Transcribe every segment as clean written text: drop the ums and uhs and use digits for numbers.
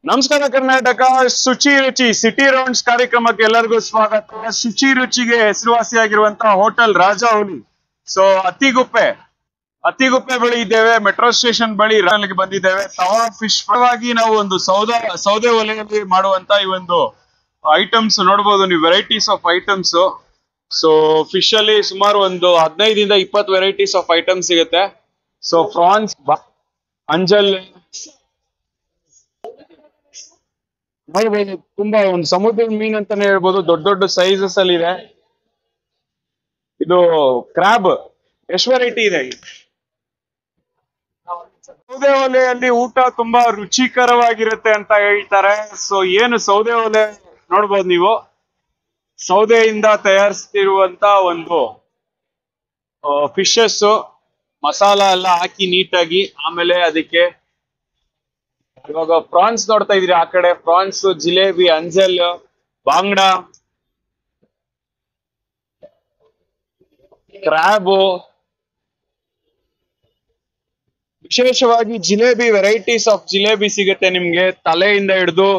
ನಮಸ್ಕಾರ ಕರ್ನಾಟಕ. ಶುಚಿ ರುಚಿ ಸಿಟಿ ರೌಂಡ್ಸ್ ಕಾರ್ಯಕ್ರಮಕ್ಕೆ ಎಲ್ಲರಿಗೂ ಸ್ವಾಗತ. ಶುಚಿ ರುಚಿಗೆ ಹೆಸರುವಾಸಿಯಾಗಿರುವಂತಹ ಹೋಟೆಲ್ ರಾಜಾ ಹುಲಿ. ಸೊ ಅತ್ತಿಗುಪ್ಪೆ ಬಳಿ ಇದ್ದೇವೆ, ಮೆಟ್ರೋ ಸ್ಟೇಷನ್ ಬಳಿ ಬಂದಿದ್ದೇವೆ. ತವಾ ಫಿಶ್ ಪರವಾಗಿ ನಾವು ಒಂದು ಸೌದೆ ಒಲೆಯಲ್ಲಿ ಮಾಡುವಂತ ಈ ಒಂದು ಐಟಮ್ಸ್ ನೋಡಬಹುದು ನೀವು, varieties of items. So fish ಅಲ್ಲಿ ಸುಮಾರು ಒಂದು 15 ಇಂದ 20 ವೆರೈಟೀಸ್ ಆಫ್ ಐಟಮ್ಸ್ ಸಿಗುತ್ತೆ. ಸೊ ಪ್ರಾನ್ಸ್, ಅಂಜಲ್ ನೋಡ್ಬೋದು, ತುಂಬಾ ಒಂದು ಸಮುದ್ರದ ಮೀನ್ ಅಂತಾನೆ ಹೇಳ್ಬೋದು. ದೊಡ್ಡ ದೊಡ್ಡ ಸೈಜಸ್ ಅಲ್ಲಿ ಇದೆ. ಇದು ಕ್ರಾಬ್, ಎಷ್ಟು ವೆರೈಟಿ ಇದೆ. ಸೌದೆ ಒಲೆಯಲ್ಲಿ ಊಟ ತುಂಬಾ ರುಚಿಕರವಾಗಿರುತ್ತೆ ಅಂತ ಹೇಳ್ತಾರೆ. ಸೊ ಏನು ಸೌದೆ ಒಲೆ ನೋಡ್ಬೋದು ನೀವು, ಸೌದೆಯಿಂದ ತಯಾರಿಸ್ತಿರುವಂತ ಒಂದು ಫಿಶಸ್, ಮಸಾಲ ಎಲ್ಲ ಹಾಕಿ ನೀಟಾಗಿ. ಆಮೇಲೆ ಅದಕ್ಕೆ ಇವಾಗ ಪ್ರಾನ್ಸ್ ನೋಡ್ತಾ ಇದೀರಿ, ಆ ಕಡೆ ಪ್ರಾನ್ಸ್, ಜಿಲೇಬಿ, ಅಂಜಲ್, ಬಾಂಗ್ಡಾ, ಕ್ರಾಬು. ವಿಶೇಷವಾಗಿ ಜಿಲೇಬಿ, ವೆರೈಟೀಸ್ ಆಫ್ ಜಿಲೇಬಿ ಸಿಗುತ್ತೆ ನಿಮ್ಗೆ. ತಲೆಯಿಂದ ಹಿಡಿದು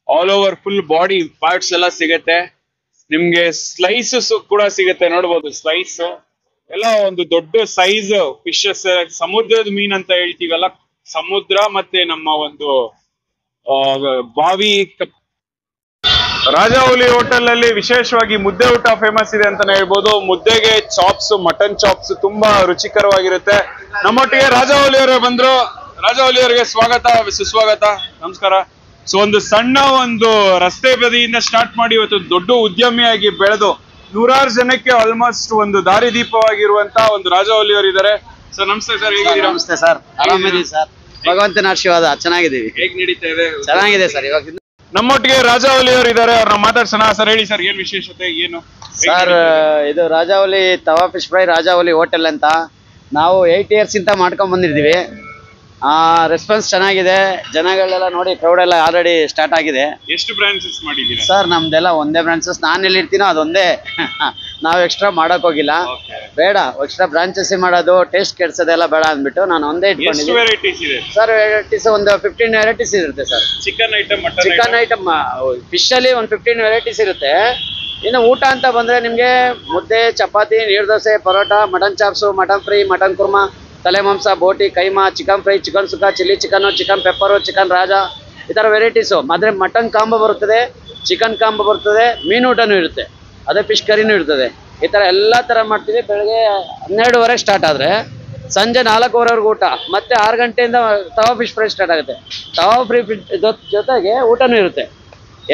all over full body parts ಎಲ್ಲ ಸಿಗುತ್ತೆ ನಿಮ್ಗೆ. ಸ್ಲೈಸಸ್ ಕೂಡ ಸಿಗುತ್ತೆ, ನೋಡ್ಬೋದು ಸ್ಲೈಸ್ ಎಲ್ಲ. ಒಂದು ದೊಡ್ಡ ಸೈಜ್ ಫಿಶಸ್, ಸಮುದ್ರದ ಮೀನ್ ಅಂತ ಹೇಳ್ತೀವಲ್ಲ, ಸಮುದ್ರ ಮತ್ತೆ ನಮ್ಮ ಒಂದು ಬಾವಿ. ರಾಜಾ ಹುಲಿ ಹೋಟೆಲ್ ಅಲ್ಲಿ ವಿಶೇಷವಾಗಿ ಮುದ್ದೆ ಊಟ ಫೇಮಸ್ ಇದೆ ಅಂತಾನೆ ಹೇಳ್ಬೋದು. ಮುದ್ದೆಗೆ ಚಾಪ್ಸ್, ಮಟನ್ ಚಾಪ್ಸ್ ತುಂಬಾ ರುಚಿಕರವಾಗಿರುತ್ತೆ. ನಮ್ಮೊಟ್ಟಿಗೆ ರಾಜಾ ಹುಲಿ ಅವರು ಬಂದ್ರು. ರಾಜಾ ಹುಲಿ ಅವರಿಗೆ ಸ್ವಾಗತ, ಸುಸ್ವಾಗತ, ನಮಸ್ಕಾರ. ಸೊ ಒಂದು ಸಣ್ಣ ಒಂದು ರಸ್ತೆ ಬದಿಯಿಂದ ಸ್ಟಾರ್ಟ್ ಮಾಡಿ ಇವತ್ತು ದೊಡ್ಡ ಉದ್ಯಮಿಯಾಗಿ ಬೆಳೆದು ನೂರಾರು ಜನಕ್ಕೆ ಆಲ್ಮೋಸ್ಟ್ ಒಂದು ದಾರಿದೀಪವಾಗಿರುವಂತ ಒಂದು ರಾಜಾ ಹುಲಿ ಅವರು ಇದ್ದಾರೆ. ಸರ್ ನಮಸ್ತೆ ಸರ್, ಹೇಗಿದ್ದೀರಾ? ನಮಸ್ತೆ ಸರ್, ಆರಾಮಿದ್ದೀವಿ ಸರ್, ಭಗವಂತನ ಆಶೀರ್ವಾದ, ಚೆನ್ನಾಗಿದ್ದೀವಿ. ಹೇಗ್ ನಡೀತಾ ಇದೆ? ಚೆನ್ನಾಗಿದೆ ಸರ್. ಇವಾಗ ನಮ್ಮೊಟ್ಟಿಗೆ ರಾಜಾ ಹುಲಿ ಅವರು ಇದ್ದಾರೆ, ಅವ್ರನ್ನ ಮಾತಾಡ್ಸೋಣ. ಸರ್ ಹೇಳಿ ಸರ್, ಏನ್ ವಿಶೇಷತೆ ಏನು? ಸರ್ ಇದು ರಾಜಾ ಹುಲಿ ತವಾ ಫಿಶ್ ಫ್ರೈ ರಾಜಾ ಹುಲಿ ಹೋಟೆಲ್ ಅಂತ ನಾವು 8 ಇಯರ್ಸ್ ಇಂದ ಮಾಡ್ಕೊಂಡ್ ಬಂದಿರ್ತೀವಿ. ರೆಸ್ಪಾನ್ಸ್ ಚೆನ್ನಾಗಿದೆ, ಜನಗಳೆಲ್ಲ ನೋಡಿ, ಕ್ರೌಡ್ ಎಲ್ಲ ಆಲ್ರೆಡಿ ಸ್ಟಾರ್ಟ್ ಆಗಿದೆ. ಎಷ್ಟು ಬ್ರಾಂಚಸ್ ಮಾಡಿದ್ದೀರಾ ಸರ್? ನಮ್ದೆಲ್ಲ ಒಂದೇ ಬ್ರಾಂಚಸ್, ನಾನು ಎಲ್ಲಿರ್ತೀನೋ ಅದೊಂದೇ. ನಾವು ಎಕ್ಸ್ಟ್ರಾ ಮಾಡಕ್ ಹೋಗಿಲ್ಲ, ಬೇಡ ಎಕ್ಸ್ಟ್ರಾ ಬ್ರಾಂಚಸ್ ಮಾಡೋದು, ಟೇಸ್ಟ್ ಕೆಡ್ಸೋದೆಲ್ಲ ಬೇಡ ಅಂದ್ಬಿಟ್ಟು ನಾನು ಒಂದೇ ಇಟ್ಕೊಂಡಿದ್ದೀನಿ. ಸರ್ ವೆರೈಟೀಸ್ ಒಂದು 15 ವೆರೈಟೀಸ್ ಇರುತ್ತೆ ಸರ್. ಚಿಕನ್ ಐಟಮ್, ಫಿಶ್ ಅಲ್ಲಿ ಒಂದು 15 ವೆರೈಟೀಸ್ ಇರುತ್ತೆ. ಇನ್ನು ಊಟ ಅಂತ ಬಂದ್ರೆ ನಿಮ್ಗೆ ಮುದ್ದೆ, ಚಪಾತಿ, ನೀರು dosa, parotta, mutton chops, mutton fry, mutton kurma, ತಲೆ ಮಾಂಸ, boti, keema, chicken fry, chicken sukka, chilli chicken, chicken pepper, chicken ರಾಜಾ, ಈ ಥರ ವೆರೈಟೀಸು. ಆದರೆ ಮಟನ್ ಕಾಂಬೋ ಬರ್ತದೆ, ಚಿಕನ್ ಕಾಂಬೋ ಬರ್ತದೆ, ಮೀನು ಊಟನೂ ಇರುತ್ತೆ, ಅದೇ ಫಿಶ್ ಕರಿನೂ ಇರ್ತದೆ. ಈ ಥರ ಎಲ್ಲ ಥರ ಮಾಡ್ತೀವಿ. ಬೆಳಗ್ಗೆ 12:30 ಸ್ಟಾರ್ಟ್ ಆದರೆ ಸಂಜೆ 4:15 ಊಟ, ಮತ್ತೆ 6 ಗಂಟೆಯಿಂದ ತವಾ ಫಿಶ್ ಫ್ರೈ ಸ್ಟಾರ್ಟ್ ಆಗುತ್ತೆ. ತವಾ ಫ್ರೈ ಜೊತೆಗೆ ಊಟನೂ ಇರುತ್ತೆ.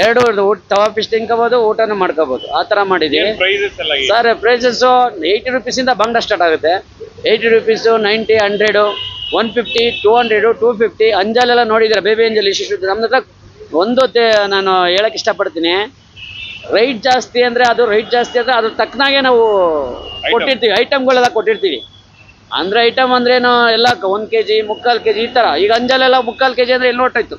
ಎರಡು ತವಾ ಫಿಶ್ ತಿನ್ಕೋಬಹುದು, ಊಟನೂ ಮಾಡ್ಕೋಬಹುದು, ಆ ಥರ ಮಾಡಿದ್ದೀವಿ. ಸರ್ ಪ್ರೈಸಸ್ 80 ರೂಪೀಸಿಂದ ಬಾಂಗ್ಡಾ ಸ್ಟಾರ್ಟ್ ಆಗುತ್ತೆ. 80 ರೂಪೀಸು, 90, 100, 150, 200, 250. ಅಂಜಲೆಲ್ಲ ನೋಡಿದ್ರೆ, ಬೇಬಿ ಅಂಜಲ್ ಇಷ್ಟು. ನಮ್ಮ ಹತ್ರ ಒಂದು ನಾನು ಹೇಳಕ್ ಇಷ್ಟಪಡ್ತೀನಿ, ರೈಟ್ ಜಾಸ್ತಿ ಅಂದರೆ ಅದ್ರ ತಕ್ಕನಾಗೆ ನಾವು ಕೊಟ್ಟಿರ್ತೀವಿ, ಐಟಮ್ಗಳೆಲ್ಲ ಕೊಟ್ಟಿರ್ತೀವಿ. ಅಂದರೆ ಐಟಮ್ ಅಂದ್ರೇನು, ಎಲ್ಲ 1 kg, 3/4 kg ಈ ಥರ. ಈಗ ಅಂಜಲೆಲ್ಲ 3/4 kg ಅಂದರೆ ಎಲ್ಲಿ ಹೊಟ್ಟೋಯ್ತು?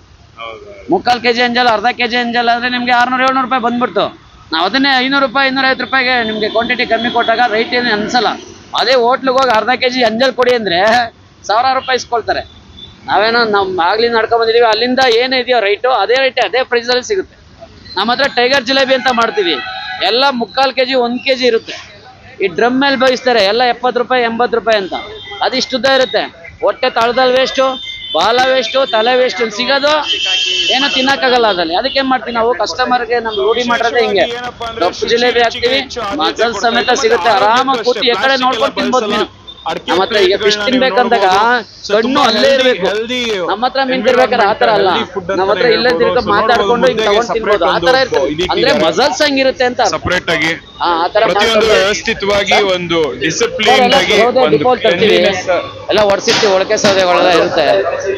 3/4 kg ಅಂಜಲ್, ಅರ್ಧ kg ಅಂಜಲ್ ಅಂದರೆ ನಿಮಗೆ 600-700 ರೂಪಾಯಿ ಬಂದ್ಬಿಡ್ತು. ನಾವು ಅದನ್ನೇ 500 ರೂಪಾಯಿ, 250 ರೂಪಾಯಿಗೆ ನಿಮಗೆ ಕ್ವಾಂಟಿಟಿ ಕಮ್ಮಿ ಕೊಟ್ಟಾಗ ರೈಟ್ ಏನು ಅನ್ಸಲ್ಲ. ಅದೇ ಹೋಟ್ಲಿಗೆ ಹೋಗಿ ಅರ್ಧ kg ಅಂಜಲ್ ಕೊಡಿ ಅಂದರೆ 1000 ರೂಪಾಯಿ ಇಸ್ಕೊಳ್ತಾರೆ. ನಾವೇನೋ ನಮ್ಮ ಆಗ್ಲಿಂದ ನಡ್ಕೊಂಡ್ ಬಂದಿದ್ದೀವಿ, ಅಲ್ಲಿಂದ ಏನಿದೆಯೋ ರೈಟು ಅದೇ ರೈಟ್, ಅದೇ ಪ್ರೈಸಲ್ಲಿ ಸಿಗುತ್ತೆ. ನಮ್ಮ ಹತ್ರ ಟೈಗರ್ ಜಿಲೇಬಿ ಅಂತ ಮಾಡ್ತೀವಿ, ಎಲ್ಲ 3/4 kg, 1 kg ಇರುತ್ತೆ. ಈ ಡ್ರಮ್ ಮೇಲೆ ಬೇಯಿಸ್ತಾರೆ, ಎಲ್ಲ 70 ರೂಪಾಯಿ, 80 ರೂಪಾಯಿ ಅಂತ. ಅದು ಇಷ್ಟುದ್ದ ಇರುತ್ತೆ. ಹೊಟ್ಟೆ ತಳದಲ್ಲಿ ವೇಸ್ಟು, ಬಾಲ ವೇಸ್ಟು, ತಲೆ ವೇಸ್ಟ್ ಸಿಗೋದು ಏನೋ ತಿನ್ನಕ್ಕಾಗಲ್ಲ ಅದ್ರಲ್ಲಿ. ಅದಕ್ಕೆ ಏನ್ ಮಾಡ್ತೀವಿ ನಾವು, ಕಸ್ಟಮರ್ಗೆ ನಮ್ಗೆ ರೂಢಿ ಮಾಡಿರೋದೇ ಹಿಂಗೆ. ಕಪ್ಪು ಜಿಲೇಬಿ ಹಾಕ್ತೀವಿ, ಮಸಾಲ ಸಮೇತ ಸಿಗುತ್ತೆ, ಆರಾಮಾಗಿ ಕೂತಿ ಈ ಕಡೆ ನೋಡ್ಕೊಂಡು ತಿನ್ಬೋದು ಮೀನು. ನಮ್ಮ ಹತ್ರ ಈಗ ಫಿಶ್ ತಿನ್ಬೇಕಂದಾಗ ಕಣ್ಣು ಅಲ್ಲೇ ಇರ್ಬೇಕು. ನಮ್ಮ ಹತ್ರ ಮೀನ್ ತಿರ್ಬೇಕಾದ್ರೆ ಆತರ ಅಲ್ಲ, ನಮ್ಮ ಹತ್ರ ಇಲ್ಲೇ ತಿರ್ಗ ಮಾತಾಡ್ಕೊಂಡು ಹಿಂಗ್ ತಗೊಂಡ್ ತಿನ್ಬೋದು, ಆತರ ಇರ್ತದೆ. ಅಂದ್ರೆ ಮಸಲ್ಸ್ ಹಂಗಿರುತ್ತೆ ಅಂತ ಸಪರೇಟ್ ಆಗಿ ಆತರ ವ್ಯವಸ್ಥಿತವಾಗಿ ಒಂದು ಡಿಸಿಪ್ಲಿನ್ ಆಗಿ ಡಿಫಾಲ್ಟ್ ತರ್ತೀವಿ. ಎಲ್ಲ ಒಡ್ಸಿರ್ತೀವಿ, ಒಳಕೆ ಸೌದೆಗಳೆಲ್ಲ ಇರುತ್ತೆ,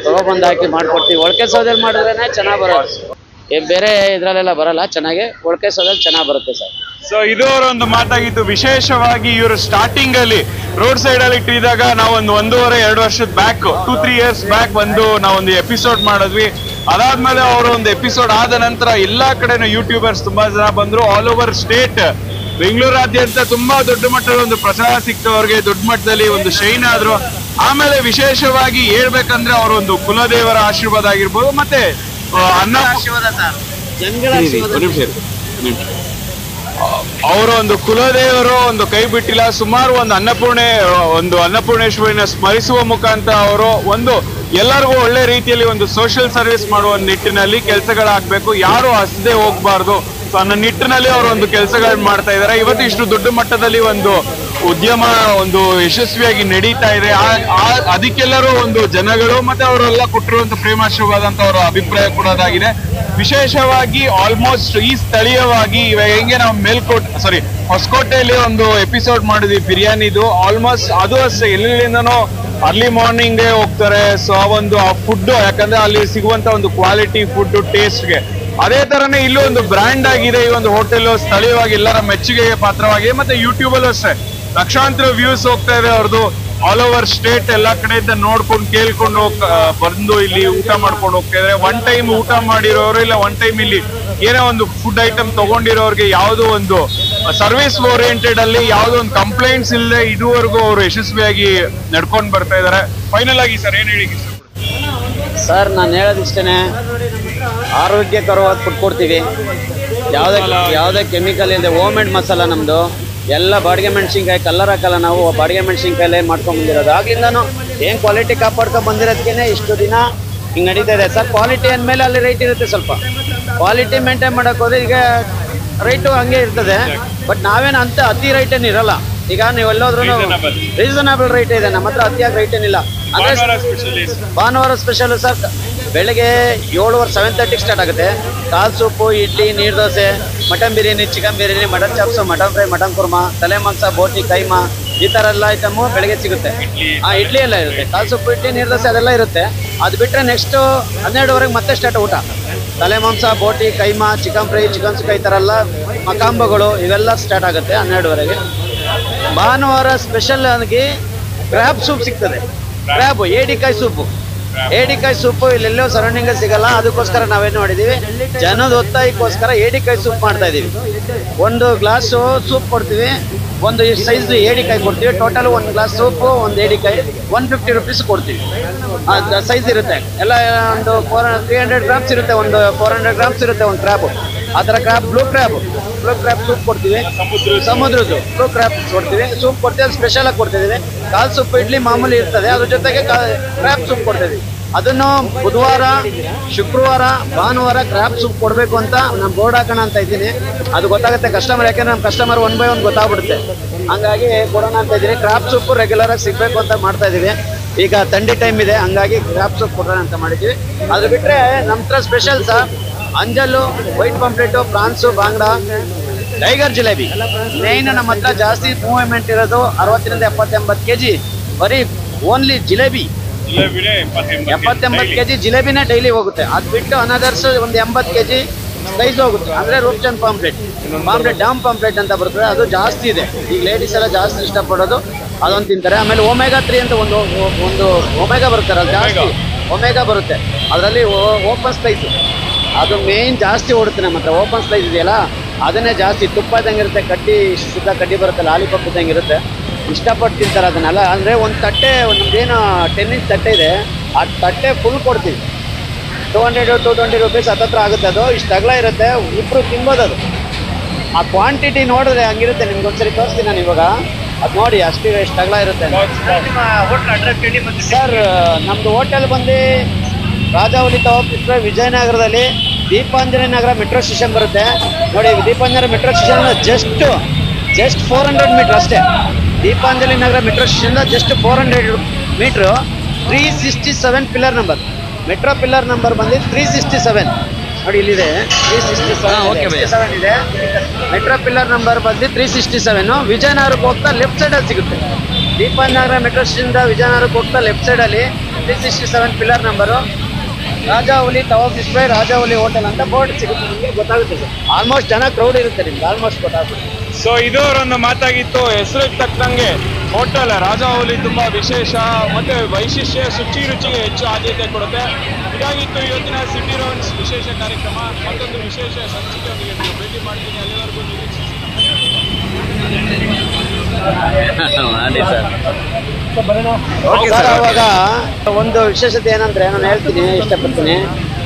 ತಗೊಬಂದ್ ಹಾಕಿ ಮಾಡ್ಕೊಡ್ತೀವಿ. ಒಳಕೆ ಸೌದೆಲ್ ಮಾಡಿದ್ರೇನೆ ಚೆನ್ನಾಗ್ ಬರೋದು, ಬೇರೆ ಇದ್ರಲ್ಲೆಲ್ಲ ಬರಲ್ಲ. ಚೆನ್ನಾಗಿ ಒಳಕೆ ಸೌದೆಲ್ ಚೆನ್ನಾಗ್ ಬರುತ್ತೆ ಸರ್. ಸೊ ಇದು ಒಂದು ಮಾತಾಗಿತ್ತು. ವಿಶೇಷವಾಗಿ ಇವರು ಸ್ಟಾರ್ಟಿಂಗ್ ಅಲ್ಲಿ ರೋಡ್ ಸೈಡ್ ಅಲ್ಲಿ ಇಟ್ಟಿದಾಗ ನಾವು ಒಂದು 1.5-2 ವರ್ಷದ ಬ್ಯಾಕ್, 2-3 ಇಯರ್ಸ್ ಬ್ಯಾಕ್ ನಾವೊಂದು ಎಪಿಸೋಡ್ ಮಾಡಿದ್ವಿ. ಅದಾದ್ಮೇಲೆ ಅವರು ಒಂದು ಎಪಿಸೋಡ್ ಆದ ನಂತರ ಎಲ್ಲಾ ಕಡೆನೂ ಯೂಟ್ಯೂಬರ್ಸ್ ತುಂಬಾ ಜನ ಬಂದ್ರು. ಆಲ್ ಓವರ್ ಸ್ಟೇಟ್, ಬೆಂಗಳೂರಾದ್ಯಂತ ತುಂಬಾ ದೊಡ್ಡ ಮಟ್ಟದ ಒಂದು ಪ್ರಚಾರ ಸಿಕ್ತು ಅವ್ರಿಗೆ, ದೊಡ್ಡ ಮಟ್ಟದಲ್ಲಿ ಒಂದು ಶೈನ್ ಆದ್ರು. ಆಮೇಲೆ ವಿಶೇಷವಾಗಿ ಹೇಳ್ಬೇಕಂದ್ರೆ ಅವರೊಂದು ಕುಲದೇವರ ಆಶೀರ್ವಾದ ಆಗಿರ್ಬೋದು, ಮತ್ತೆ ಅನ್ನ ಜನಗಳ ಅವರ ಒಂದು ಕುಲದೇವರು ಒಂದು ಕೈ ಬಿಟ್ಟಿಲ್ಲ. ಸುಮಾರು ಒಂದು ಅನ್ನಪೂರ್ಣೇಶ್ವರಿನ ಸ್ಮರಿಸುವ ಮುಖಾಂತರ ಅವರು ಒಂದು ಎಲ್ಲರಿಗೂ ಒಳ್ಳೆ ರೀತಿಯಲ್ಲಿ ಒಂದು ಸೋಷಿಯಲ್ ಸರ್ವಿಸ್ ಮಾಡುವ ನಿಟ್ಟಿನಲ್ಲಿ ಕೆಲಸಗಳಾಗಬೇಕು, ಯಾರು ಹಸದೆ ಹೋಗ್ಬಾರ್ದು ಅನ್ನೋ ನಿಟ್ಟಿನಲ್ಲಿ ಅವರು ಒಂದು ಕೆಲಸಗಳನ್ನ ಮಾಡ್ತಾ ಇದ್ದಾರೆ. ಇವತ್ತು ಇಷ್ಟು ದೊಡ್ಡ ಮಟ್ಟದಲ್ಲಿ ಒಂದು ಉದ್ಯಮ ಒಂದು ಯಶಸ್ವಿಯಾಗಿ ನಡೀತಾ ಇದೆ. ಅದಕ್ಕೆಲ್ಲರೂ ಒಂದು ಜನಗಳು ಮತ್ತೆ ಅವರೆಲ್ಲ ಕೊಟ್ಟಿರುವಂತ ಪ್ರೇಮಾಶೀರ್ವಾದ ಅಂತ ಅವರ ಅಭಿಪ್ರಾಯ ಕೂಡ ಅದಾಗಿದೆ. ವಿಶೇಷವಾಗಿ ಆಲ್ಮೋಸ್ಟ್ ಈ ಸ್ಥಳೀಯವಾಗಿ ಇವಾಗ ಹೆಂಗೆ ನಾವು ಹೊಸಕೋಟೆಯಲ್ಲಿ ಒಂದು ಎಪಿಸೋಡ್ ಮಾಡಿದ್ವಿ ಬಿರಿಯಾನಿದು, ಆಲ್ಮೋಸ್ಟ್ ಅದು ಅಷ್ಟೇ ಎಲ್ಲೆಲ್ಲಿಂದನೋ ಅರ್ಲಿ ಮಾರ್ನಿಂಗ್ ಹೋಗ್ತಾರೆ. ಸೊ ಆ ಫುಡ್ ಯಾಕಂದ್ರೆ ಅಲ್ಲಿ ಸಿಗುವಂತ ಒಂದು ಕ್ವಾಲಿಟಿ ಫುಡ್ ಟೇಸ್ಟ್ಗೆ ಅದೇ ತರನೇ ಇಲ್ಲೂ ಒಂದು ಬ್ರ್ಯಾಂಡ್ ಆಗಿದೆ ಈ ಒಂದು ಹೋಟೆಲ್. ಸ್ಥಳೀಯವಾಗಿ ಎಲ್ಲರ ಮೆಚ್ಚುಗೆಗೆ ಪಾತ್ರವಾಗಿದೆ. ಮತ್ತೆ ಯೂಟ್ಯೂಬ್ ಅಲ್ಲೂ ಅಷ್ಟೇ ಲಕ್ಷಾಂತರ ವ್ಯೂಸ್ ಹೋಗ್ತಾ ಇದೆ ಅವ್ರದ್ದು. ಆಲ್ ಓವರ್ ಸ್ಟೇಟ್ ಎಲ್ಲಾ ಕಡೆಯಿಂದ ನೋಡ್ಕೊಂಡು ಕೇಳ್ಕೊಂಡು ಬಂದು ಇಲ್ಲಿ ಊಟ ಮಾಡ್ಕೊಂಡು ಹೋಗ್ತಾ ಇದಾರೆ. ಒನ್ ಟೈಮ್ ಊಟ ಮಾಡಿರೋರು ಇಲ್ಲ ಒನ್ ಟೈಮ್ ಇಲ್ಲಿ ಏನೋ ಒಂದು ಫುಡ್ ಐಟಮ್ ತಗೊಂಡಿರೋರಿಗೆ ಯಾವುದೋ ಒಂದು ಸರ್ವಿಸ್ ಓರಿಯೆಂಟೆಡ್ ಅಲ್ಲಿ ಯಾವುದೋ ಒಂದು ಕಂಪ್ಲೇಂಟ್ಸ್ ಇಲ್ಲದೆ ಇದುವರೆಗೂ ಅವರು ಯಶಸ್ವಿಯಾಗಿ ನಡ್ಕೊಂಡು ಬರ್ತಾ ಇದಾರೆ. ಫೈನಲ್ ಆಗಿ ಸರ್ ಏನ್ ಹೇಳಿ ಸರ್, ನಾನು ಹೇಳೋದಿಷ್ಟೇನೆ, ಆರೋಗ್ಯಕರವಾಗಿ ಫುಡ್ ಕೊಡ್ತೀವಿ. ಯಾವುದೇ ಕೆಮಿಕಲ್ ಇಲ್ಲದೆ ಹೋಮ್ ಮೇಡ್ ಮಸಾಲ ನಮ್ಮದು. ಎಲ್ಲ ಬಾಡಿಗೆ ಮೆಣಸಿನ್ಕಾಯಿ ಕಲ್ಲರ್ ಹಾಕಲ್ಲ, ನಾವು ಬಾಡಿಗೆ ಮೆಣಸಿನ್ಕಾಯಲ್ಲೇ ಮಾಡ್ಕೊಂಡು ಬಂದಿರೋದು. ಆಗ್ಲಿಂದನೂ ಏನು ಕ್ವಾಲಿಟಿ ಕಾಪಾಡ್ಕೊಂಡು ಬಂದಿರೋದಕ್ಕೇನೆ ಇಷ್ಟು ದಿನ ಹಿಂಗೆ ನಡೀತಾ ಇದೆ ಸರ್. ಕ್ವಾಲಿಟಿ ಅಂದಮೇಲೆ ಅಲ್ಲಿ ರೈಟ್ ಇರುತ್ತೆ. ಸ್ವಲ್ಪ ಕ್ವಾಲಿಟಿ ಮೇಂಟೈನ್ ಮಾಡೋಕೆ ಹೋದ್ರೆ ಈಗ ರೈಟು ಹಂಗೆ ಇರ್ತದೆ. ಬಟ್ ನಾವೇನು ಅಂತ ಅತಿ ರೈಟ್ ಏನು ಇರಲ್ಲ. ಈಗ ನೀವೆಲ್ಲೋದ್ರೂ ರೀಸನಬಲ್ ರೈಟ್ ಇದೆ, ನಮ್ಮ ಹತ್ರ ಅತಿಯಾಗಿ ರೈಟ್ ಏನಿಲ್ಲ. ಅಂದರೆ ಭಾನುವಾರ ಸ್ಪೆಷಲ್ ಸರ್, ಬೆಳಗ್ಗೆ 7:30 7:30 ಸ್ಟಾರ್ಟ್ ಆಗುತ್ತೆ. ಕಾಲ್ ಸೂಪು, ಇಡ್ಲಿ, ನೀರು dosa, mutton biryani, chicken biryani, mutton chops, mutton fry, mutton kurma, ತಲೆ ಮಾಂಸ, ಬೋಟಿ, ಕೈಮಾ, ಈ ಥರ ಎಲ್ಲ ಐಟಮು ಬೆಳಗ್ಗೆ ಸಿಗುತ್ತೆ. ಇಡ್ಲಿ ಎಲ್ಲ ಇರುತ್ತೆ. ಕಾಲ್ ಸೂಪು, ಇಡ್ಲಿ, ನೀರು ದೋಸೆ ಅದೆಲ್ಲ ಇರುತ್ತೆ. ಅದು ಬಿಟ್ಟರೆ ನೆಕ್ಸ್ಟು 12:30 ಮತ್ತೆ ಸ್ಟಾರ್ಟ್ ಊಟ. ತಲೆ ಮಾಂಸ, boti, keema, chicken fry, chicken ಸುಕ್ಕ, ಈ ಥರ ಎಲ್ಲ ಮಕಾಂಬಗಳು ಇವೆಲ್ಲ ಸ್ಟಾರ್ಟ್ ಆಗುತ್ತೆ 12:30ಗೆ. ಭಾನುವಾರ ಸ್ಪೆಷಲ್ ಆಗಿ ಕ್ರ್ಯಾಬ್ ಸೂಪ್ ಸಿಗ್ತದೆ. ಕ್ರ್ಯಾಬು, ಏಡಿಕಾಯಿ ಸೂಪು ಇಲ್ಲೆಲ್ಲೋ ಸರೌಂಡಿಂಗ್ ಸಿಗಲ್ಲ. ಅದಕ್ಕೋಸ್ಕರ ನಾವೇನು ಮಾಡಿದ್ದೀವಿ, ಜನದ ಒತ್ತಾಯಕ್ಕೋಸ್ಕರ ಏಡಿಕಾಯಿ ಸೂಪ್ ಮಾಡ್ತಾ ಇದ್ದೀವಿ. ಒಂದು ಗ್ಲಾಸು ಸೂಪ್ ಕೊಡ್ತೀವಿ, ಒಂದು ಸೈಜ್ ಏಡಿಕಾಯಿ ಕೊಡ್ತೀವಿ. ಟೋಟಲ್ ಒಂದು ಗ್ಲಾಸ್ ಸೂಪು, ಒಂದು ಏಡಿಕಾಯಿ 150 rupees ಕೊಡ್ತೀವಿ. ಸೈಜ್ ಇರುತ್ತೆ ಎಲ್ಲ. ಒಂದು 300 grams ಇರುತ್ತೆ, ಒಂದು 400 grams ಇರುತ್ತೆ ಒಂದು ಕ್ರ್ಯಾಬು. ಆ ಥರ ಬ್ಲೂ ಕ್ರ್ಯಾಬ್ ಸೂಪ್ ಕೊಡ್ತೀವಿ. ಸಮುದ್ರದ್ದು ಬ್ಲೂ ಕ್ರ್ಯಾಬ್ ಕೊಡ್ತೀವಿ, ಸೂಪ್ ಕೊಡ್ತೀವಿ. ಅದು ಸ್ಪೆಷಲಾಗಿ ಕೊಡ್ತಿದ್ದೀವಿ. ಕಾಲ್ ಸೂಪ್, ಇಡ್ಲಿ ಮಾಮೂಲಿ ಇರ್ತದೆ, ಅದ್ರ ಜೊತೆಗೆ ಕ್ರ್ಯಾಬ್ ಸೂಪ್ ಕೊಡ್ತೀವಿ. ಅದನ್ನು ಬುಧವಾರ, ಶುಕ್ರವಾರ, ಭಾನುವಾರ ಕ್ರ್ಯಾಬ್ ಸೂಪ್ ಕೊಡಬೇಕು ಅಂತ ನಾನು ಬೋರ್ಡ್ ಹಾಕೋಣ ಅಂತ ಇದ್ದೀನಿ. ಅದು ಗೊತ್ತಾಗುತ್ತೆ ಕಸ್ಟಮರ್, ಯಾಕೆಂದ್ರೆ ನಮ್ಮ ಕಸ್ಟಮರ್ 1 by 1 ಗೊತ್ತಾಗ್ಬಿಡುತ್ತೆ. ಹಂಗಾಗಿ ಕೊಡೋಣ ಅಂತ ಇದ್ದೀನಿ. ಕ್ರ್ಯಾಬ್ ಸೂಪು ರೆಗ್ಯುಲರಾಗಿ ಸಿಗಬೇಕು ಅಂತ ಮಾಡ್ತಾ ಇದ್ದೀವಿ. ಈಗ ಥಂಡಿ ಟೈಮ್ ಇದೆ, ಹಂಗಾಗಿ ಕ್ರ್ಯಾಬ್ ಸೂಪ್ ಕೊಡೋಣ ಅಂತ ಮಾಡಿದ್ದೀವಿ. ಅದು ಬಿಟ್ಟರೆ ನಮ್ಮ ಹತ್ರ ಸ್ಪೆಷಲ್ ಸರ್ ಅಂಜಲು, ವೈಟ್ ಪಾಂಪ್ಲೆಟು, ಪ್ರಾನ್ಸು, ಬಾಂಗ್ಡಾ, ಟೈಗರ್ ಜಿಲೇಬಿ ಮೇಯ್ನ್ ನಮ್ಮ ಹತ್ರ ಜಾಸ್ತಿ ಮೂವ್ಮೆಂಟ್ ಇರೋದು. 60 to 70 kg ಬರೀ ಓನ್ಲಿ ಜಿಲೇಬಿ. 70-80 kg ಜಿಲೇಬಿನೇ ಡೈಲಿ ಹೋಗುತ್ತೆ. ಅದು ಬಿಟ್ಟು ಅನದರ್ಸ್ ಒಂದು 80 kg ಸ್ಲೈಸ್ ಹೋಗುತ್ತೆ. ಅಂದರೆ ರೂಪ್ಚಂದ್ ಪಾಂಪ್ಲೆಟ್, ಡಾಮ್ ಪಾಂಪ್ಲೆಟ್ ಅಂತ ಬರ್ತದೆ, ಅದು ಜಾಸ್ತಿ ಇದೆ. ಈಗ ಲೇಡೀಸ್ ಎಲ್ಲ ಜಾಸ್ತಿ ಇಷ್ಟಪಡೋದು ಅದೊಂದು ತಿಂತಾರೆ. ಆಮೇಲೆ ಒಮೆಗಾ 3 ಅಂತ ಒಂದು ಒಮೆಗಾ ಬರುತ್ತೆ, ಅದು ಜಾಸ್ತಿ ಒಮೆಗಾ ಬರುತ್ತೆ. ಅದರಲ್ಲಿ ಓಪನ್ ಸ್ಲೈಸು ಅದು ಮೇಯ್ನ್ ಜಾಸ್ತಿ ಓಡುತ್ತೆ ನಮ್ಮ ಹತ್ರ. ಓಪನ್ ಸ್ಲೈಸ್ ಇದೆಯಲ್ಲ ಅದನ್ನೇ ಜಾಸ್ತಿ. ತುಪ್ಪ ಇದ್ದಂಗಿರುತ್ತೆ, ಕಡ್ಡಿ ಶುದ್ಧ ಕಡ್ಡಿ ಬರುತ್ತೆ, ಲಾಲಿಪಾಪ್ ಇದ್ದಂಗಿರುತ್ತೆ. ಇಷ್ಟಪಟ್ಟು ತಿಂತಾರೆ ಅದನ್ನೆಲ್ಲ. ಅಂದರೆ ಒಂದು ತಟ್ಟೆ, ನಮ್ದೇನು 10 inch ತಟ್ಟೆ ಇದೆ, ಆ ತಟ್ಟೆ ಫುಲ್ ಕೊಡ್ತೀವಿ. 200-220 rupees ಹತ್ತತ್ರ ಆಗುತ್ತೆ. ಅದು ಇಷ್ಟು ಅಗಲ ಇರುತ್ತೆ, ಇಬ್ಬರು ತಿನ್ಬೋದು. ಅದು ಆ ಕ್ವಾಂಟಿಟಿ ನೋಡಿದ್ರೆ ಹಂಗಿರುತ್ತೆ. ನಿಮ್ಗೊಂದ್ಸರಿ ತೋರಿಸ್ತೀನಿ ನಾನು ಇವಾಗ, ಅದು ನೋಡಿ ಅಷ್ಟು ಎಷ್ಟು ಅಗಲ ಇರುತ್ತೆ. ಸರ್, ನಮ್ಮದು ಹೋಟೆಲ್ ಬಂದು ರಾಜಾವಲಿ ತವಪಿಸ್ರೆ ವಿಜಯನಗರದಲ್ಲಿ ದೀಪಾಂಜಲಿ ನಗರ ಮೆಟ್ರೋ ಸ್ಟೇಷನ್ ಬರುತ್ತೆ ನೋಡಿ. Deepanjali metro station just 400 metre ಅಷ್ಟೇ. Deepanjali Nagar metro station just 400 metre. 367 pillar number. Metro pillar number ಬಂದು 367 ನೋಡಿ, ಇಲ್ಲಿದೆ 367 ಇದೆ. ಮೆಟ್ರೋ ಪಿಲ್ಲರ್ ನಂಬರ್ ಬಂದು 367. ವಿಜಯನಗರಕ್ಕೆ ಹೋಗ್ತಾ ಲೆಫ್ಟ್ ಸೈಡಲ್ಲಿ ಸಿಗುತ್ತೆ. ದೀಪಾಂಜನಗರ ಮೆಟ್ರೋ ಸ್ಟೇಷನ್ ವಿಜಯನಗರಕ್ಕೆ ಹೋಗ್ತಾ ಲೆಫ್ಟ್ ಸೈಡಲ್ಲಿ 367 ಪಿಲ್ಲರ್ ನಂಬರು. ರಾಜಾವಲಿ ತವಾಫ್ ಬೈ ರಾಜಾವಲಿ ಹೋಟೆಲ್ ಅಂತ ಬೋರ್ಡ್ ಸಿಗುತ್ತೆ, ನಿಮಗೆ ಗೊತ್ತಾಗುತ್ತೆ ಸರ್. ಆಲ್ಮೋಸ್ಟ್ ಜನ ಕ್ರೌಡ್ ಇರುತ್ತೆ, ನಿಮ್ಗೆ ಆಲ್ಮೋಸ್ಟ್ ಗೊತ್ತಾಗುತ್ತೆ. ಸೊ ಇದವರೊಂದು ಮಾತಾಗಿತ್ತು. ಹೆಸರಿಗೆ ತಕ್ಕಂಗೆ ಹೋಟೆಲ್ ರಾಜಾವಲಿ ತುಂಬಾ ವಿಶೇಷ ಮತ್ತೆ ವೈಶಿಷ್ಟ್ಯ, ಶುಚಿ ರುಚಿಗೆ ಹೆಚ್ಚು ಆದ್ಯತೆ ಕೊಡುತ್ತೆ. ಇದಾಗಿತ್ತು ಇವತ್ತಿನ ಸಿಟಿ ರೌಂಡ್ಸ್ ವಿಶೇಷ ಕಾರ್ಯಕ್ರಮ. ಮತ್ತೊಂದು ವಿಶೇಷ ಸಂಚಿಕೆಯೊಂದಿಗೆ ನೀವು ಭೇಟಿ ಮಾಡ್ತೀನಿ. ಅಲ್ಲಿವರೆಗೂ ನಿರೀಕ್ಷಿಸಿ. ಅವಾಗ ಒಂದು ವಿಶೇಷತೆ ಏನಂದ್ರೆ ನಾನು ಹೇಳ್ತೀನಿ, ಇಷ್ಟಪಡ್ತೀನಿ.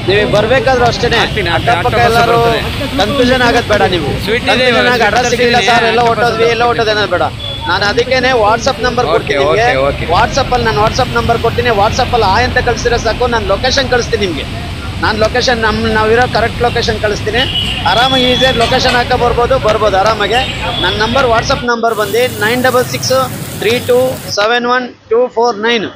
ನೀವು ಬರ್ಬೇಕಾದ್ರೂ ಅಷ್ಟೇನೆ ಅಕ್ಕಪಕ್ಕ ಎಲ್ಲರೂ ಕನ್ಫ್ಯೂಷನ್ ಆಗದ್ ಬೇಡ. ನೀವು ಅಡ್ರೆಸ್ ಸಿಗಲಿಲ್ಲ ಸರ್ ಎಲ್ಲ ಹೊಟ್ಟೋದ್ವಿ ಎಲ್ಲ ಹೊಟ್ಟೋದು ಅನ್ನೋದು ಬೇಡ. ನಾನು ಅದಕ್ಕೇನೆ ವಾಟ್ಸಪ್ ನಂಬರ್ ಕೊಡ್ತೀನಿ ನಿಮಗೆ. ವಾಟ್ಸಪ್ ಅಲ್ಲಿ ನಾನು ವಾಟ್ಸಪ್ ನಂಬರ್ ಕೊಡ್ತೀನಿ. ವಾಟ್ಸಪ್ ಅಲ್ಲಿ ಆ ಅಂತ ಕಳಿಸಿರೋ ಸಾಕು, ನಾನು ಲೊಕೇಶನ್ ಕಳಿಸ್ತೀನಿ ನಿಮಗೆ. ನಾನು ಲೊಕೇಶನ್ ನಾವಿರೋ ಕರೆಕ್ಟ್ ಲೊಕೇಶನ್ ಕಳಿಸ್ತೀನಿ. ಆರಾಮಾಗಿ ಈಸಿಯಾಗಿ ಲೊಕೇಶನ್ ಹಾಕೋ ಬರ್ಬೋದು ಆರಾಮಾಗಿ. ನನ್ನ ನಂಬರ್ ವಾಟ್ಸಪ್ ನಂಬರ್ ಬಂದು 9663271249.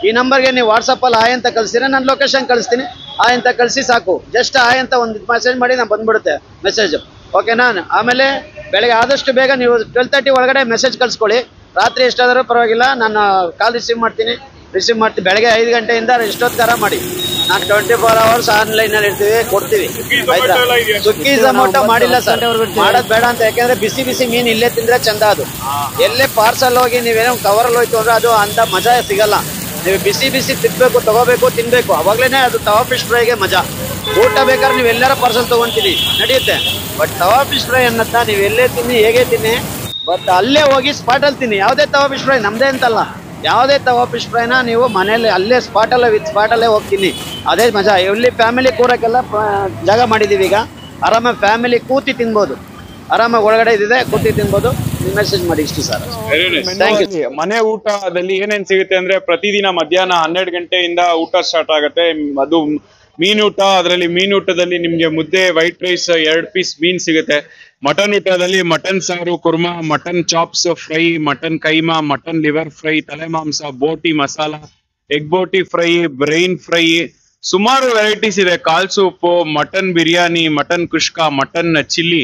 ಈ ನಂಬರ್ಗೆ ನೀವು ವಾಟ್ಸಪ್ಪಲ್ಲಿ ಆಯ್ ಅಂತ ಕಳಿಸ್ತೀರಾ, ನಾನು ಲೊಕೇಶನ್ ಕಳಿಸ್ತೀನಿ. ಆಯ್ ಅಂತ ಕಳಿಸಿ ಸಾಕು. ಜಸ್ಟ್ ಆಯ್ ಅಂತ ಒಂದು ಮೆಸೇಜ್ ಮಾಡಿ ನಾನು ಬಂದ್ಬಿಡುತ್ತೆ ಮೆಸೇಜ್. ಓಕೆನಾ? ಆಮೇಲೆ ಬೆಳಗ್ಗೆ ಆದಷ್ಟು ಬೇಗ ನೀವು 12:30 ಒಳಗಡೆ ಮೆಸೇಜ್ ಕಳಿಸ್ಕೊಳ್ಳಿ. ರಾತ್ರಿ ಎಷ್ಟಾದರೂ ಪರವಾಗಿಲ್ಲ, ನಾನು ಕಾಲ್ ರಿಸೀವ್ ಮಾಡ್ತೀನಿ. ಬೆಳಗ್ಗೆ 5 ಗಂಟೆಯಿಂದ ಎಷ್ಟೊತ್ತರ ಮಾಡಿ. ನಾನು 24 hours ಆನ್ಲೈನಲ್ಲಿ ಇರ್ತೀವಿ, ಕೊಡ್ತೀವಿ. ಆಯ್ತಾ? ಸ್ವಿಗ್ಗಿ ಝೊಮ್ಯಾಟೊ ಮಾಡಿಲ್ಲ ಸರ್, ಮಾಡೋದು ಬೇಡ ಅಂತ. ಯಾಕೆಂದ್ರೆ ಬಿಸಿ ಬಿಸಿ ಮೀನು ಇಲ್ಲೇ ತಿಂದ್ರೆ ಚಂದ. ಅದು ಎಲ್ಲೇ ಪಾರ್ಸಲ್ ಹೋಗಿ ನೀವೇನೋ ಕವರಲ್ಲಿ ಹೋಯ್ತು ಅಂದ್ರೆ ಅದು ಅಂತ ಮಜಾ ಸಿಗಲ್ಲ. ನೀವು ಬಿಸಿ ಬಿಸಿ ತಿನ್ಬೇಕು, ತಗೋಬೇಕು, ತಿನ್ಬೇಕು. ಅವಾಗ್ಲೇನೆ ಅದು ತವಾ ಫಿಶ್ ಫ್ರೈಗೆ ಮಜಾ. ಊಟ ಬೇಕಾದ್ರೆ ನೀವು ಎಲ್ಲಾರ ಪಾರ್ಸಲ್ ತಗೊಂತೀನಿ ನಡೆಯುತ್ತೆ. ಬಟ್ ತವಾ ಫಿಶ್ ಫ್ರೈ ಅನ್ನತ್ತ ನೀವು ಎಲ್ಲೇ ತಿನ್ನಿ, ಹೇಗೆ ತಿನ್ನಿ, ಬಟ್ ಅಲ್ಲೇ ಹೋಗಿ ಸ್ಪಾಟಲ್ಲಿ ತಿನ್ನಿ. ಯಾವುದೇ ತವಾ ಫಿಶ್ ಫ್ರೈ, ನಮ್ದೇ ಅಂತಲ್ಲ, ಯಾವುದೇ ತವಾ ಫಿಶ್ ಫ್ರೈನ ನೀವು ಮನೇಲಿ ಅಲ್ಲೇ ಸ್ಪಾಟಲ್ಲೇ ಹೋಗ್ತೀನಿ. ಅದೇ ಮಜಾ. ಎಲ್ಲಿ ಫ್ಯಾಮಿಲಿ ಕೂರಕ್ಕೆಲ್ಲ ಜಾಗ ಮಾಡಿದ್ದೀವಿ ಈಗ. ಆರಾಮಾಗಿ ಫ್ಯಾಮಿಲಿ ಕೂತಿ ತಿನ್ಬೋದು. ಆರಾಮಾಗಿ ಒಳಗಡೆ ಇದಿದೆ, ಕೂತಿ ತಿನ್ಬೋದು. ಮೆಸೇಜ್ ಮಾಡಿ ಇಷ್ಟು ಸರ್. ಮನೆ ಊಟದಲ್ಲಿ ಏನೇನ್ ಸಿಗುತ್ತೆ ಅಂದ್ರೆ ಪ್ರತಿದಿನ ಮಧ್ಯಾಹ್ನ 12 ಗಂಟೆಯಿಂದ ಊಟ ಸ್ಟಾರ್ಟ್ ಆಗುತ್ತೆ. ಅದು ಮೀನೂಟ. ಅದರಲ್ಲಿ ಮೀನೂಟದಲ್ಲಿ ನಿಮ್ಗೆ ಮುದ್ದೆ, ವೈಟ್ ರೈಸ್, 2 ಪೀಸ್ ಮೀನ್ ಸಿಗುತ್ತೆ. ಮಟನ್ ಊಟದಲ್ಲಿ ಮಟನ್ ಸಾರು, kurma, mutton chops fry, mutton keema, mutton liver fry, ತಲೆ ಮಾಂಸ, boti masala, egg boti fry, brain fry, ಸುಮಾರು ವೆರೈಟೀಸ್ ಇದೆ. ಕಾಲ್ soup, mutton biryani, mutton kushka, mutton chilli,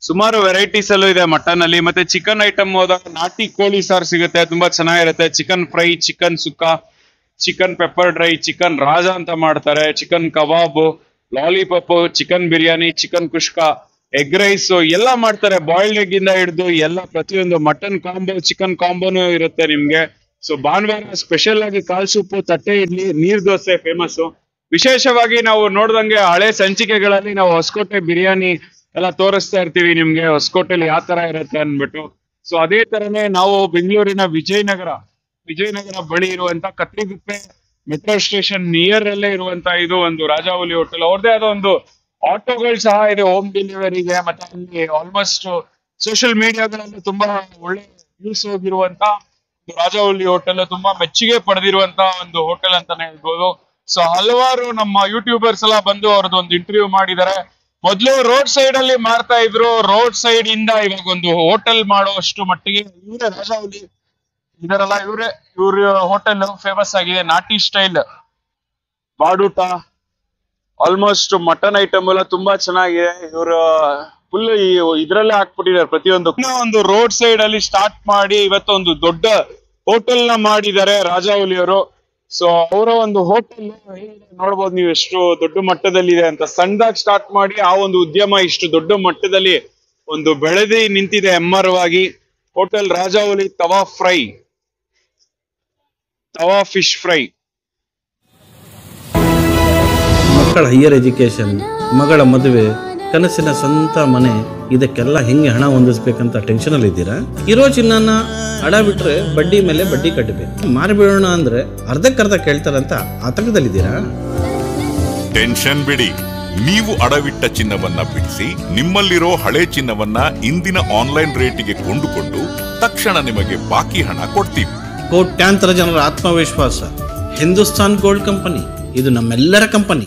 ಸುಮಾರು ವೆರೈಟೀಸ್ ಅಲ್ಲೂ ಇದೆ ಮಟನ್ ಅಲ್ಲಿ. ಮತ್ತೆ ಚಿಕನ್ ಐಟಮ್ ಹೋದಾಗ ನಾಟಿ ಕೋಳಿ ಸಾರು ಸಿಗುತ್ತೆ, ತುಂಬಾ ಚೆನ್ನಾಗಿರುತ್ತೆ. ಚಿಕನ್ ಫ್ರೈ, ಚಿಕನ್ ಸುಕ್ಕ, ಚಿಕನ್ ಪೆಪ್ಪರ್ ಡ್ರೈ, ಚಿಕನ್ ರಾಜ ಅಂತ ಮಾಡ್ತಾರೆ, ಚಿಕನ್ ಕಬಾಬ್, ಲಾಲಿಪಾಪ್, ಚಿಕನ್ ಬಿರಿಯಾನಿ, ಚಿಕನ್ ಕುಷ್ಕ, ಎಗ್ ರೈಸ್ ಎಲ್ಲ ಮಾಡ್ತಾರೆ. ಬಾಯ್ಲ್ಡ್ ಎಗ್ ಇಂದ ಹಿಡಿದು ಎಲ್ಲ ಪ್ರತಿಯೊಂದು. ಮಟನ್ ಕಾಂಬೋ, ಚಿಕನ್ ಕಾಂಬೋನು ಇರುತ್ತೆ ನಿಮ್ಗೆ. ಸೊ ಭಾನುವಾರ ಸ್ಪೆಷಲ್ ಆಗಿ ಕಾಲ್ ಸೂಪು, ತಟ್ಟೆ ಇಡ್ಲಿ, ನೀರ್ ದೋಸೆ ಫೇಮಸ್. ವಿಶೇಷವಾಗಿ ನಾವು ನೋಡ್ದಂಗೆ ಹಳೆ ಸಂಚಿಕೆಗಳಲ್ಲಿ ನಾವು ಹೊಸಕೋಟೆ ಬಿರಿಯಾನಿ ಎಲ್ಲ ತೋರಿಸ್ತಾ ಇರ್ತೀವಿ ನಿಮ್ಗೆ, ಹೊಸಕೋಟೆಲಿ ಯಾವ ತರ ಇರುತ್ತೆ ಅನ್ಬಿಟ್ಟು. ಸೊ ಅದೇ ತರನೇ ನಾವು ಬೆಂಗಳೂರಿನ ವಿಜಯನಗರ ಬಳಿ ಇರುವಂತ ಕತ್ರಿಗುಪ್ಪೆ ಮೆಟ್ರೋ ಸ್ಟೇಷನ್ ನಿಯರ್ ಅಲ್ಲೇ ಇರುವಂತ ಇದು ಒಂದು ರಾಜಾಹುಲಿ ಹೋಟೆಲ್. ಅವ್ರದೇ ಆದ ಒಂದು ಆಟೋಗಳು ಸಹ ಇದೆ ಹೋಮ್ ಡೆಲಿವರಿಗೆ. ಮತ್ತೆ ಅಲ್ಲಿ ಆಲ್ಮೋಸ್ಟ್ ಸೋಷಿಯಲ್ ಮೀಡಿಯಾಗಳಲ್ಲಿ ತುಂಬಾ ಒಳ್ಳೆ ಯೂಸ್ ಹೋಗಿರುವಂತ ರಾಜಾಹುಲಿ ಹೋಟೆಲ್, ತುಂಬಾ ಮೆಚ್ಚುಗೆ ಪಡೆದಿರುವಂತ ಒಂದು ಹೋಟೆಲ್ ಅಂತಾನೆ ಹೇಳ್ಬೋದು. ಸೊ ಹಲವಾರು ನಮ್ಮ ಯೂಟ್ಯೂಬರ್ಸ್ ಎಲ್ಲ ಬಂದು ಅವ್ರದ್ದು ಒಂದು ಇಂಟರ್ವ್ಯೂ ಮಾಡಿದ್ದಾರೆ. ಮೊದ್ಲು ರೋಡ್ ಸೈಡ್ ಅಲ್ಲಿ ಮಾರ್ತಾ ಇದ್ರು, ರೋಡ್ ಸೈಡ್ ಇಂದ ಇವಾಗ ಒಂದು ಹೋಟೆಲ್ ಮಾಡುವಷ್ಟು ಮಟ್ಟಿಗೆ ಇವರೇ ರಾಜಾಹುಲಿ ಇದರಲ್ಲ, ಇವ್ರ ಹೋಟೆಲ್ ಫೇಮಸ್ ಆಗಿದೆ. ನಾಟಿ ಸ್ಟೈಲ್ ಬಾಡೂಟ, ಆಲ್ಮೋಸ್ಟ್ ಮಟನ್ ಐಟಮ್ ಎಲ್ಲ ತುಂಬಾ ಚೆನ್ನಾಗಿದೆ. ಇವರು ಫುಲ್ ಇದ್ರಲ್ಲೇ ಹಾಕ್ಬಿಟ್ಟಿದ್ದಾರೆ ಪ್ರತಿಯೊಂದು. ಒಂದು ರೋಡ್ ಸೈಡ್ ಅಲ್ಲಿ ಸ್ಟಾರ್ಟ್ ಮಾಡಿ ಇವತ್ತು ಒಂದು ದೊಡ್ಡ ಹೋಟೆಲ್ ನ ಮಾಡಿದ್ದಾರೆ ರಾಜಾಹುಲಿ ಅವರು. ಸೊ ಅವರ ಒಂದು ಹೋಟೆಲ್ ನೋಡ್ಬೋದು ನೀವು ಎಷ್ಟು ದೊಡ್ಡ ಮಟ್ಟದಲ್ಲಿ ಇದೆ ಅಂತ. ಸಣ್ಣದಾಗಿ ಸ್ಟಾರ್ಟ್ ಮಾಡಿ ಆ ಒಂದು ಉದ್ಯಮ ಇಷ್ಟು ದೊಡ್ಡ ಮಟ್ಟದಲ್ಲಿ ಒಂದು ಬೆಳೆದಿ ನಿಂತಿದೆ ಎಮ್ಮರವಾಗಿ. ಹೋಟೆಲ್ ರಾಜಾಹುಲಿ ತವಾ ಫಿಶ್ ಫ್ರೈ. ಮಕ್ಕಳ ಹೈಯರ್ ಎಜುಕೇಷನ್, ಮಗಳ ಮದುವೆ, ಕನಸಿನ ಸ್ವಂತ ಮನೆ, ಇದಕ್ಕೆಲ್ಲ ಹೆಂಗೆ ಹಣ ಹೊಂದಿಸ್ಬೇಕಂತ ಟೆನ್ಷನಲ್ಲಿ ಇದ್ದೀರಾ? ಇರೋ ಚಿನ್ನನ ಅಡ ಬಿಟ್ರೆ ಬಡ್ಡಿ ಮೇಲೆ ಬಡ್ಡಿ ಕಟ್ಟಬೇಕು. ಮಾರಿಬಿಡೋಣ ಅಂದ್ರೆ ಅರ್ಧಕ್ಕರ್ಧ ಕೇಳ್ತಾರಂತ ಆತಂಕದಲ್ಲಿದ್ದೀರಾ? ಟೆನ್ಷನ್ ಬಿಡಿ. ನೀವು ಅಡವಿಟ್ಟ ಚಿನ್ನವನ್ನ ಬಿಡಿಸಿ ನಿಮ್ಮಲ್ಲಿರೋ ಹಳೆ ಚಿನ್ನವನ್ನ ಇಂದಿನ ಆನ್ಲೈನ್ ರೇಟಿಗೆ ಕೊಂಡುಕೊಂಡು ತಕ್ಷಣ ನಿಮಗೆ ಬಾಕಿ ಹಣ ಕೊಡ್ತೀವಿ. ಕೋಟ್ಯಾಂತರ ಜನರ ಆತ್ಮವಿಶ್ವಾಸ ಹಿಂದೂಸ್ತಾನ್ ಗೋಲ್ಡ್ ಕಂಪನಿ. ಇದು ನಮ್ಮೆಲ್ಲರ ಕಂಪನಿ.